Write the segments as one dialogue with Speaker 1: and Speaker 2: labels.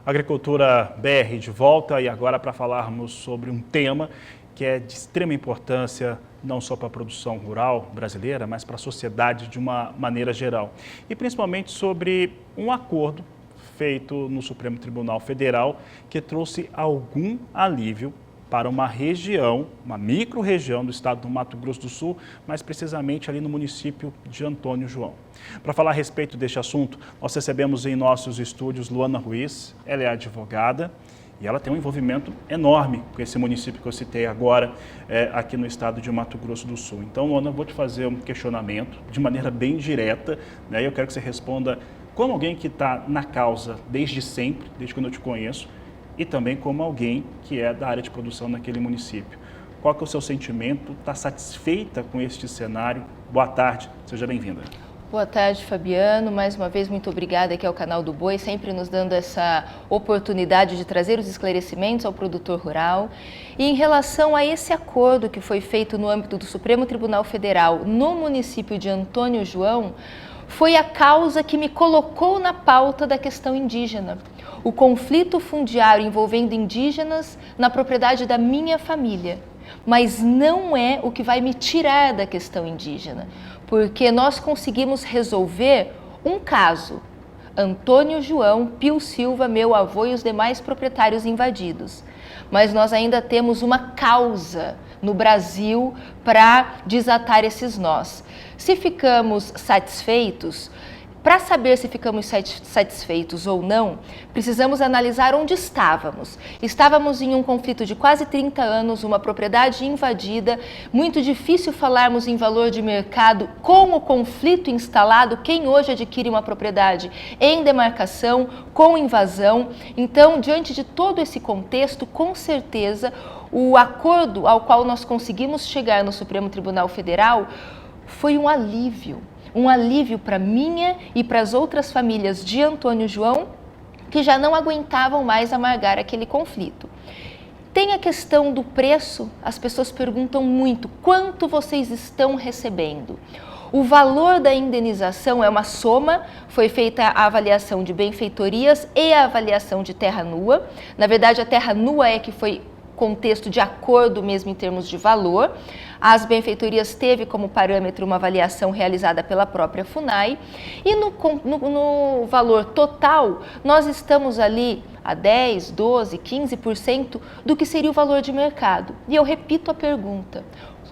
Speaker 1: Agricultura BR de volta e agora para falarmos sobre um tema que é de extrema importância não só para a produção rural brasileira, mas para a sociedade de uma maneira geral. E principalmente sobre um acordo feito no Supremo Tribunal Federal que trouxe algum alívio para uma região, uma micro-região do estado do Mato Grosso do Sul, mais precisamente ali no município de Antônio João. Para falar a respeito deste assunto, nós recebemos em nossos estúdios Luana Ruiz, ela é advogada e ela tem um envolvimento enorme com esse município que eu citei agora, aqui no estado de Mato Grosso do Sul. Então, Luana, eu vou te fazer um questionamento de maneira bem direta, né? Eu quero que você responda como alguém que está na causa desde sempre, desde quando eu te conheço, e também como alguém que é da área de produção naquele município. Qual que é o seu sentimento? Está satisfeita com este cenário? Boa tarde, seja bem-vinda.
Speaker 2: Boa tarde, Fabiano. Mais uma vez, muito obrigada aqui ao canal do Boi, sempre nos dando essa oportunidade de trazer os esclarecimentos ao produtor rural. E em relação a esse acordo que foi feito no âmbito do Supremo Tribunal Federal no município de Antônio João, foi a causa que me colocou na pauta da questão indígena. O conflito fundiário envolvendo indígenas na propriedade da minha família. Mas não é o que vai me tirar da questão indígena, porque nós conseguimos resolver um caso. Antônio João, Pio Silva, meu avô e os demais proprietários invadidos. Mas nós ainda temos uma causa no Brasil para desatar esses nós. Se ficamos satisfeitos, para saber se ficamos satisfeitos ou não, precisamos analisar onde estávamos. Estávamos em um conflito de quase 30 anos, uma propriedade invadida, muito difícil falarmos em valor de mercado com o conflito instalado, quem hoje adquire uma propriedade em demarcação, com invasão. Então, diante de todo esse contexto, com certeza, o acordo ao qual nós conseguimos chegar no Supremo Tribunal Federal foi um alívio para minha e para as outras famílias de Antônio João, que já não aguentavam mais amargar aquele conflito. Tem a questão do preço, as pessoas perguntam muito, quanto vocês estão recebendo? O valor da indenização é uma soma, foi feita a avaliação de benfeitorias e a avaliação de terra nua. Na verdade, a terra nua é que foi contexto de acordo mesmo em termos de valor. As benfeitorias teve como parâmetro uma avaliação realizada pela própria FUNAI e no valor total nós estamos ali a 10, 12, 15% do que seria o valor de mercado. E eu repito a pergunta: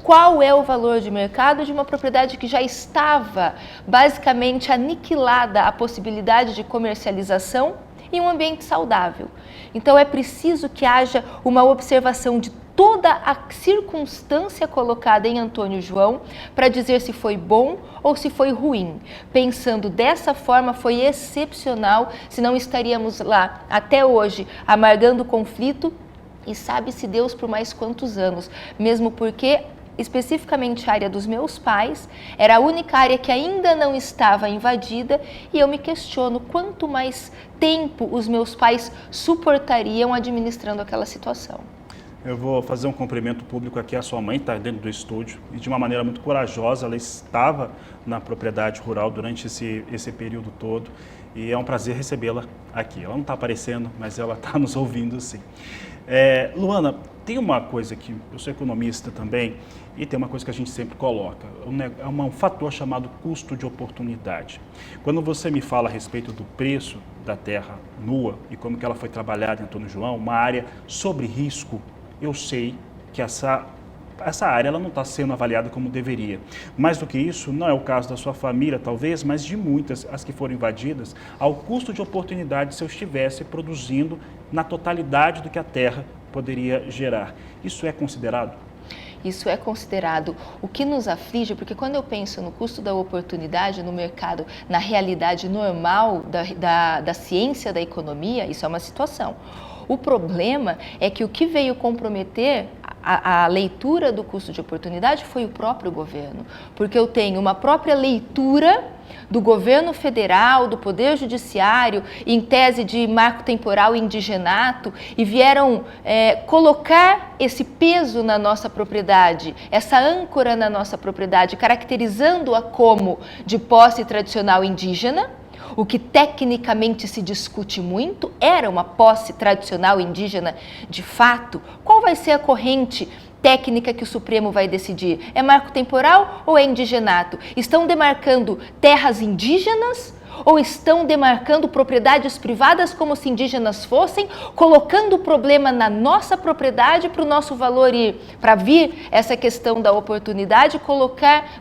Speaker 2: qual é o valor de mercado de uma propriedade que já estava basicamente aniquilada a possibilidade de comercialização em um ambiente saudável? Então é preciso que haja uma observação de toda a circunstância colocada em Antônio João para dizer se foi bom ou se foi ruim. Pensando dessa forma, foi excepcional, senão estaríamos lá até hoje amargando o conflito e sabe-se Deus por mais quantos anos, mesmo porque especificamente a área dos meus pais, era a única área que ainda não estava invadida e eu me questiono quanto mais tempo os meus pais suportariam administrando aquela situação.
Speaker 1: Eu vou fazer um cumprimento público aqui à sua mãe, está dentro do estúdio, e de uma maneira muito corajosa, ela estava na propriedade rural durante esse período todo e é um prazer recebê-la aqui. Ela não está aparecendo, mas ela está nos ouvindo sim. Luana, tem uma coisa que eu sou economista também e tem uma coisa que a gente sempre coloca, é um fator chamado custo de oportunidade. Quando você me fala a respeito do preço da terra nua e como que ela foi trabalhada em Antônio João, uma área sobre risco, eu sei que essa área ela não está sendo avaliada como deveria. Mais do que isso, não é o caso da sua família, talvez, mas de muitas, as que foram invadidas, ao custo de oportunidade se eu estivesse produzindo na totalidade do que a terra poderia gerar. Isso é considerado?
Speaker 2: Isso é considerado. O que nos aflige, porque quando eu penso no custo da oportunidade no mercado, na realidade normal da ciência da economia, isso é uma situação. O problema é que o que veio comprometer a leitura do custo de oportunidade foi o próprio governo, porque eu tenho uma própria leitura do governo federal, do Poder Judiciário, em tese de marco temporal e indigenato, e vieram colocar esse peso na nossa propriedade, essa âncora na nossa propriedade, caracterizando-a como de posse tradicional indígena, o que tecnicamente se discute muito, era uma posse tradicional indígena de fato? Qual vai ser a corrente técnica que o Supremo vai decidir? É marco temporal ou é indigenato? Estão demarcando terras indígenas ou estão demarcando propriedades privadas como se indígenas fossem, colocando o problema na nossa propriedade para o nosso valor ir, para vir essa questão da oportunidade,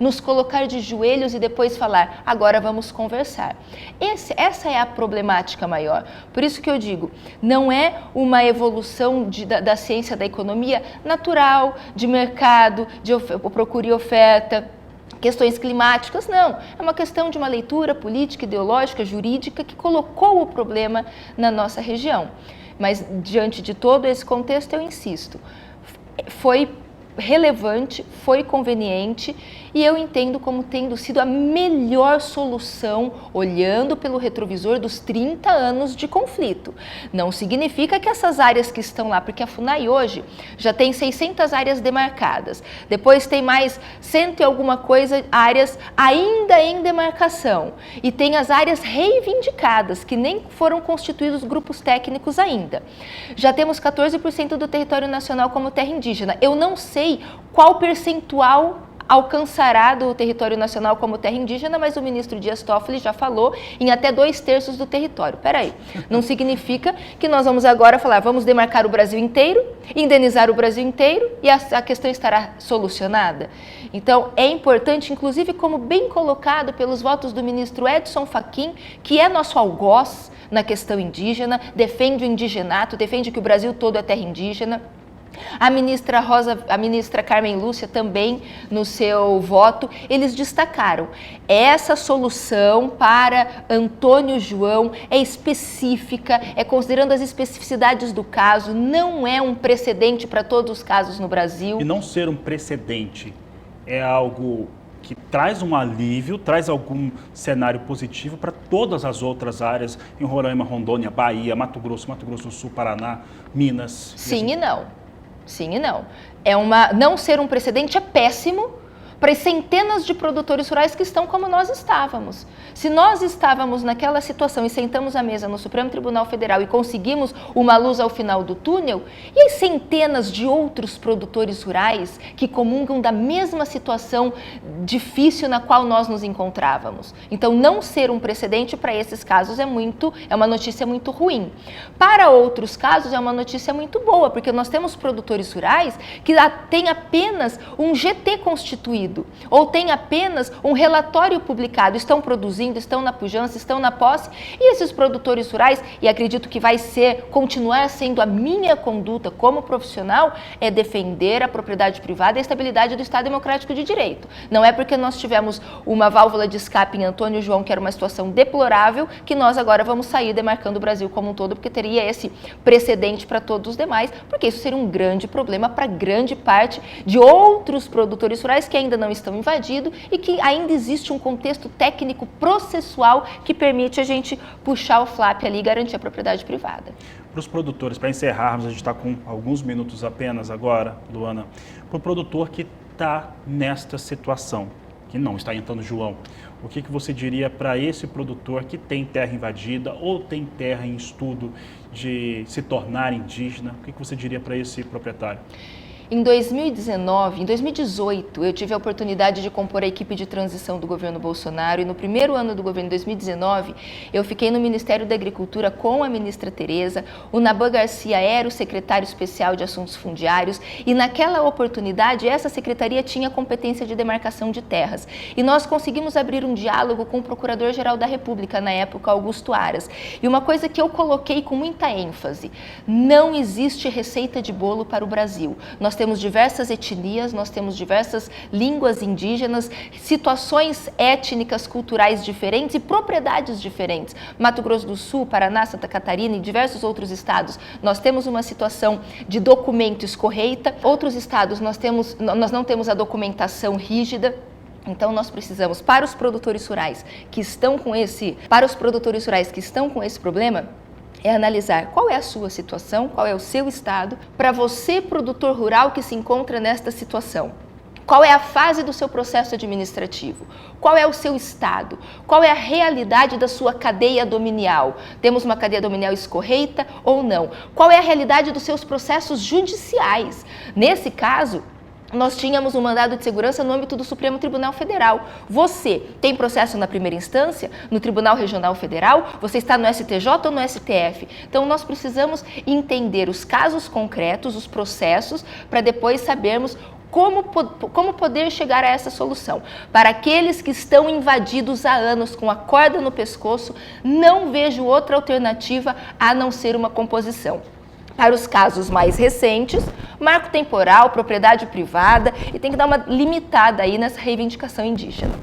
Speaker 2: nos colocar de joelhos e depois falar, agora vamos conversar. Essa é a problemática maior. Por isso que eu digo, não é uma evolução da ciência da economia natural, de mercado, de procura e oferta, questões climáticas, não. É uma questão de uma leitura política, ideológica, jurídica que colocou o problema na nossa região. Mas, diante de todo esse contexto, eu insisto, foi relevante, foi conveniente e eu entendo como tendo sido a melhor solução olhando pelo retrovisor dos 30 anos de conflito. Não significa que essas áreas que estão lá, porque a FUNAI hoje já tem 600 áreas demarcadas, depois tem mais 100 e alguma coisa áreas ainda em demarcação e tem as áreas reivindicadas, que nem foram constituídos grupos técnicos ainda. Já temos 14% do território nacional como terra indígena. Eu não sei qual percentual alcançará do território nacional como terra indígena, mas o ministro Dias Toffoli já falou em até 2/3 do território. Peraí, não significa que nós vamos agora falar, vamos demarcar o Brasil inteiro, indenizar o Brasil inteiro e a questão estará solucionada? Então, é importante, inclusive como bem colocado pelos votos do ministro Edson Fachin, que é nosso algoz na questão indígena, defende o indigenato, defende que o Brasil todo é terra indígena. A ministra Carmen Lúcia também, no seu voto, eles destacaram, essa solução para Antônio João é específica, é considerando as especificidades do caso, não é um precedente para todos os casos no Brasil.
Speaker 1: E não ser um precedente é algo que traz um alívio, traz algum cenário positivo para todas as outras áreas em Roraima, Rondônia, Bahia, Mato Grosso do Sul, Paraná, Minas.
Speaker 2: Sim e não. Sim e não. Não ser um precedente é péssimo para as centenas de produtores rurais que estão como nós estávamos. Se nós estávamos naquela situação e sentamos à mesa no Supremo Tribunal Federal e conseguimos uma luz ao final do túnel, e as centenas de outros produtores rurais que comungam da mesma situação difícil na qual nós nos encontrávamos? Então, não ser um precedente para esses casos é uma notícia muito ruim. Para outros casos, é uma notícia muito boa, porque nós temos produtores rurais que têm apenas um GT constituído, ou tem apenas um relatório publicado, estão produzindo, estão na pujança, estão na posse, e esses produtores rurais, e acredito que vai continuar sendo a minha conduta como profissional, é defender a propriedade privada e a estabilidade do Estado Democrático de Direito. Não é porque nós tivemos uma válvula de escape em Antônio João, que era uma situação deplorável, que nós agora vamos sair demarcando o Brasil como um todo, porque teria esse precedente para todos os demais, porque isso seria um grande problema para grande parte de outros produtores rurais que ainda não estão invadidos e que ainda existe um contexto técnico processual que permite a gente puxar o flap ali e garantir a propriedade privada.
Speaker 1: Para os produtores, para encerrarmos, a gente está com alguns minutos apenas agora, Luana, para o produtor que está nesta situação, que não está entrando João, o que você diria para esse produtor que tem terra invadida ou tem terra em estudo de se tornar indígena? O que você diria para esse proprietário?
Speaker 2: Em 2018, eu tive a oportunidade de compor a equipe de transição do governo Bolsonaro e no primeiro ano do governo, 2019, eu fiquei no Ministério da Agricultura com a ministra Tereza, o Naban Garcia era o secretário especial de assuntos fundiários e naquela oportunidade essa secretaria tinha competência de demarcação de terras e nós conseguimos abrir um diálogo com o Procurador-Geral da República, na época, Augusto Aras. E uma coisa que eu coloquei com muita ênfase, não existe receita de bolo para o Brasil. Nós temos diversas etnias, nós temos diversas línguas indígenas, situações étnicas, culturais diferentes e propriedades diferentes. Mato Grosso do Sul, Paraná, Santa Catarina e diversos outros estados, nós temos uma situação de documento escorreita. Outros estados nós não temos a documentação rígida. Então nós precisamos, para os produtores rurais que estão com esse problema, é analisar qual é a sua situação, qual é o seu estado, para você, produtor rural que se encontra nesta situação. Qual é a fase do seu processo administrativo? Qual é o seu estado? Qual é a realidade da sua cadeia dominial? Temos uma cadeia dominial escorreita ou não? Qual é a realidade dos seus processos judiciais? Nesse caso, nós tínhamos um mandado de segurança no âmbito do Supremo Tribunal Federal. Você tem processo na primeira instância, no Tribunal Regional Federal, você está no STJ ou no STF. Então, nós precisamos entender os casos concretos, os processos, para depois sabermos como poder chegar a essa solução. Para aqueles que estão invadidos há anos com a corda no pescoço, não vejo outra alternativa a não ser uma composição. Para os casos mais recentes, marco temporal, propriedade privada, e tem que dar uma limitada aí nessa reivindicação indígena.